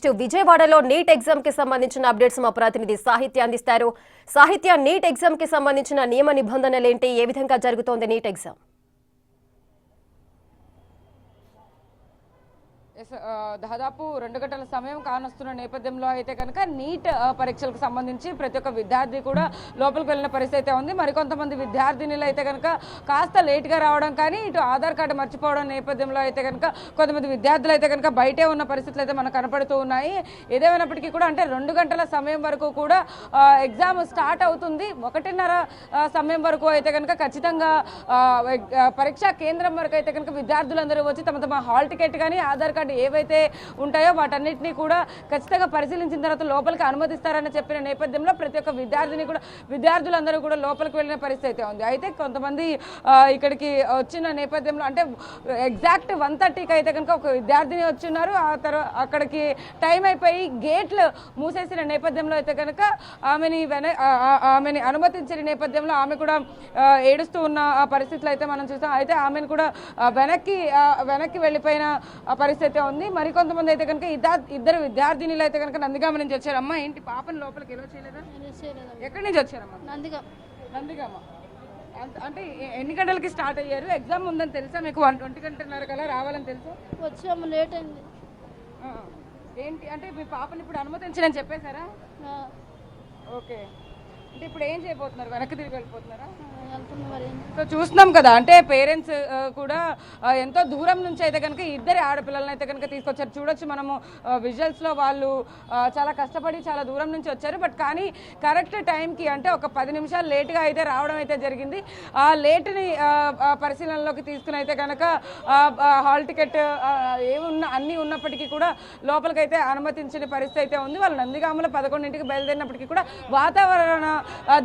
Next విజయవాడలో NEET exam కి సంబంధించిన అప్డేట్స్ మా ప్రతినిధి సాహిత్య అందిస్తారు. సాహిత్య, నీట్ ఎగ్జామ్ కి సంబంధించిన నియమ నిబంధనలేంటి, ఏ విధంగా జరుగుతోంది నీట్ ఎగ్జామ్? దాదాపు 2 గంటల సమయం కానొస్తున్న నేపథ్యంలో అయితే కనుక నీట్ పరీక్షలకు సంబంధించి ప్రతి ఒక్క విద్యార్థి కూడా లోపలికి వెళ్ళిన పరిస్థితి అయితే ఉంది. మరికొంతమంది విద్యార్థినులు అయితే కనుక కాస్త లేట్గా రావడం, కానీ ఇటు ఆధార్ కార్డు మర్చిపోవడం నేపథ్యంలో అయితే కనుక కొంతమంది విద్యార్థులు అయితే కనుక బయటే ఉన్న పరిస్థితులు అయితే మనకు కనపడుతూ ఉన్నాయి. ఏదేమైనప్పటికీ కూడా అంటే 2 గంటల సమయం వరకు కూడా ఎగ్జామ్ స్టార్ట్ అవుతుంది. 1:30 సమయం వరకు అయితే కనుక ఖచ్చితంగా పరీక్షా కేంద్రం వరకు అయితే కనుక విద్యార్థులందరూ వచ్చి తమ తమ హాల్ టికెట్ కానీ ఆధార్ కార్డు ఏవైతే ఉంటాయో వాటన్నిటిని కూడా ఖచ్చితంగా పరిశీలించిన తర్వాత లోపలికి అనుమతిస్తారని చెప్పిన నేపథ్యంలో ప్రతి ఒక్క విద్యార్థులందరూ కూడా లోపలికి వెళ్ళిన పరిస్థితి అయితే ఉంది. అయితే కొంతమంది ఇక్కడికి వచ్చిన నేపథ్యంలో అంటే ఎగ్జాక్ట్ 1:30కి అయితే కనుక ఒక విద్యార్థిని వచ్చిన్నారు. ఆ తర్వాత అక్కడికి టైం అయిపోయి గేట్లు మూసేసిన నేపథ్యంలో అయితే కనుక ఆమెని అనుమతించిన నేపథ్యంలో ఆమె కూడా ఏడుస్తూ ఉన్న పరిస్థితులు అయితే మనం చూసాం. అయితే ఆమెను కూడా వెనక్కి వెళ్ళిపోయిన పరిస్థితి ఉంది. మరికొంతమంది అయితే కనుక ఇద్దరు విద్యార్థినులు అయితే కనుక నందిగామ నుంచి వచ్చారమ్మా. ఏంటి పాపని లోపలికి ఎలా చేయలేదా? ఎక్కడి నుంచి వచ్చారమ్మా? నందిగామ. అంటే ఎన్ని గంటలకి స్టార్ట్ అయ్యారు? ఎగ్జామ్ ఉందని తెలుసా మీకు? 1:30 కల్లా రావాలని తెలుసా? వచ్చాము, లేట్ అయింది. ఏంటి అంటే మీ పాపని ఇప్పుడు అనుమతించని చెప్పేశారా? ఓకే. అంటే ఇప్పుడు ఏం చేయబోతున్నారు? వెనక్కి తిరిగి వెళ్ళిపోతున్నారా? సో చూస్తున్నాం కదా, అంటే పేరెంట్స్ కూడా ఎంతో దూరం నుంచి అయితే కనుక ఇద్దరు ఆడపిల్లలను అయితే కనుక తీసుకొచ్చారు. చూడొచ్చు మనము విజువల్స్లో వాళ్ళు చాలా కష్టపడి చాలా దూరం నుంచి వచ్చారు. బట్ కానీ కరెక్ట్ టైంకి అంటే ఒక 10 నిమిషాలు లేట్గా అయితే రావడం అయితే జరిగింది. ఆ లేట్ని పరిశీలనలోకి తీసుకుని అయితే కనుక హాల్ టికెట్ అన్నీ ఉన్నప్పటికీ కూడా లోపలికైతే అనుమతించిన పరిస్థితి అయితే ఉంది. వాళ్ళు నందిగామలో 11ంటికి బయలుదేరినప్పటికీ కూడా వాతావరణ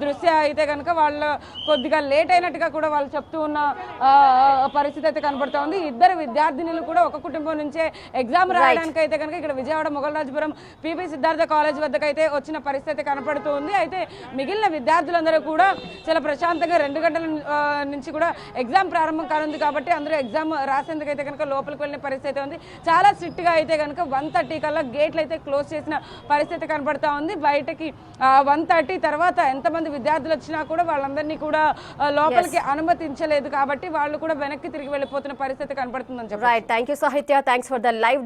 దృష్ట్యా అయితే కనుక వాళ్ళు కొద్దిగా లేట్ అయినట్టుగా కూడా వాళ్ళు చెప్తూ ఉన్న పరిస్థితి అయితే కనబడుతూ ఉంది. ఇద్దరు విద్యార్థినులు కూడా ఒక కుటుంబం నుంచే ఎగ్జామ్ రాయడానికి అయితే కనుక ఇక్కడ విజయవాడ మొగల్రాజపురం పిపి సిద్ధార్థ కాలేజ్ వద్దకు అయితే వచ్చిన పరిస్థితి కనపడుతూ ఉంది. అయితే మిగిలిన విద్యార్థులందరూ కూడా చాలా ప్రశాంతంగా 2 గంటల నుంచి కూడా ఎగ్జామ్ ప్రారంభం కానుంది కాబట్టి అందరూ ఎగ్జామ్ రాసేందుకు అయితే కనుక లోపలికి వెళ్ళిన పరిస్థితి ఉంది. చాలా స్ట్రిక్ట్గా అయితే కనుక 1:30 కల్లా గేట్లు అయితే క్లోజ్ చేసిన పరిస్థితి కనబడుతూ ఉంది. బయటకి 1:30 తర్వాత ఎంతమంది విద్యార్థులు వచ్చినా కూడా వాళ్ళందరినీ కూడా లోపలికి అనుమతించలేదు కాబట్టి వాళ్ళు కూడా వెనక్కి తిరిగి వెళ్ళిపోతున్న పరిస్థితి కనబడుతుందని చెప్పారు. రైట్, థ్యాంక్ యూ సాహిత్య, థ్యాంక్స్ ఫర్ ద లైవ్.